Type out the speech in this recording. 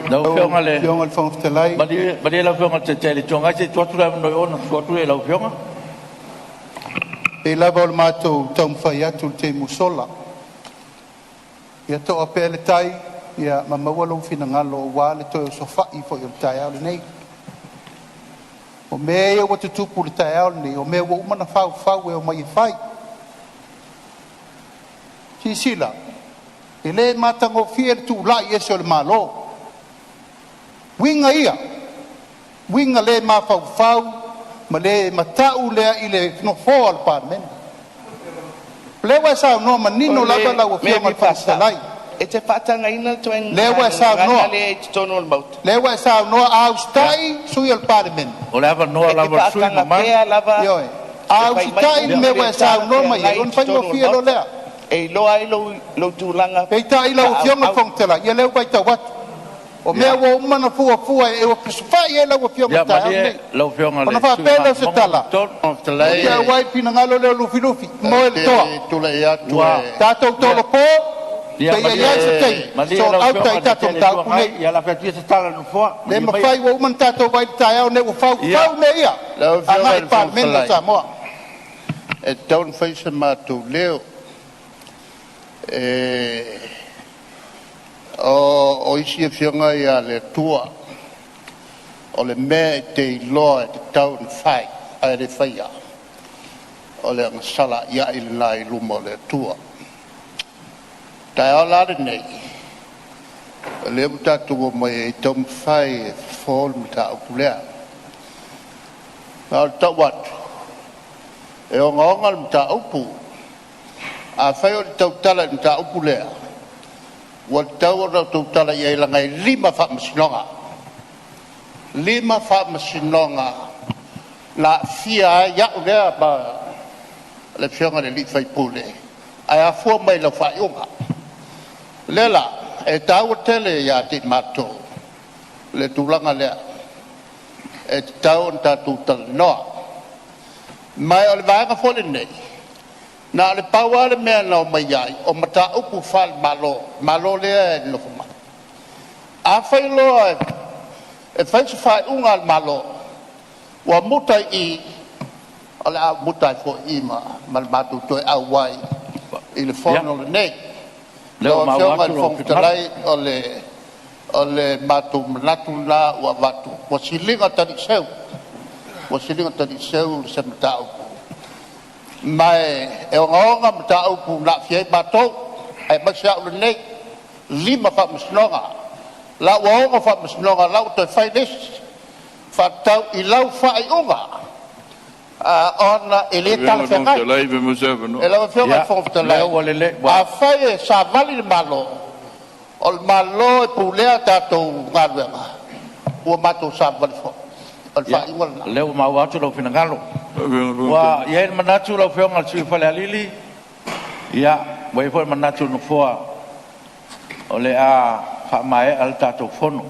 Lau whionga le. Whionga le whangwhitalai. Badi lau whionga te te le tonga se tuatu la mno ona tuatu e lau whionga. E lava o le mātou taumwhai atu te musola. Ia toa pēr le tai, ia mamaua lau whina ngalo o wā le toi o sofai fo i o le tai au le nei. O mea ia wa te tupu le tai au le nei, o mea wa umana whau e o mai e whai. Sila, e le matango fia le tu lai ese o le malo. Winga ia, winga le ma fau, ma le matau lea i le no fo al parlamento. Lewa sa no manino lava la o fia ma fasalai. E te whatanga ina tuen lewa sa no. Lewa Lewa sa no austai sui al parlamento. O lava no lava sui ma. Yo. Austai lewa sa no ma ia on fa no fia lo lea. E loa i lo tūlanga. E ta ila o fionga whongtela, ia leo bai tau watu. O mea wo umana fua e o piswhai e lau o fionga tai au nei. Lau fionga le. Ona wha pēlau se tala. Ia wai pina ngalo leo lufi lufi, moe le toa. Tātou tolo pō, te ia iai se tei. So au tai tātou tau kunei. Ia la whatua se tala no fua. Le mawhai wo umana tātou wai tai au nei o fau me ia. Angai Parmena Samoa. E taun whaisa mātou leo. O isi e whionga ia le tua o le mea te iloa e te tau na whai a re whaia o le angasala ia i le nai luma o le tua tai o lare nei le mutatu o mai e tau mwhai e whol mta o kulea o le tau watu e o ngaonga le mta upu a whai o le tautala ni ta upulea. Wa tau o le tautala i e langai 5 whaamasinonga. 5 whaamasinonga. La fia ia ulea ba le fionga le li whai pule. Ai a fua mai lau whai unga. Lela, e tau tele ia te mato. Le tūlanga lea. E tau on ta tūtala noa. Mai o le vaenga fole nei. Na le paua le mea na o mai ai, o mata upu whal malo lea e loko mai. A whai loa e whai se whai unga al malo, wa mutai i, o le au mutai fo i ma le matu toi au wai, i le whono le nei. Leo whionga le whongtalai o le matu manatu la ua watu. Wa silinga tani seu le se mata upu. Mai e o ngaonga mta upu la fiai batou ai maksia u nei 5 whamasnonga la waonga whamasnonga lau toi whainis whatau i lau whai unga ona ele tala whengai e lau whionga whongtalai a whai e sa vali le malo o le malo e pulea tātou ngaruenga ua matou sa vali whong o le whai unga leo mau atu lau whinangalo wa ia manatu lau whionga le sui whale alili ia wai fo manatu no fua o le a wha mai al tātou whono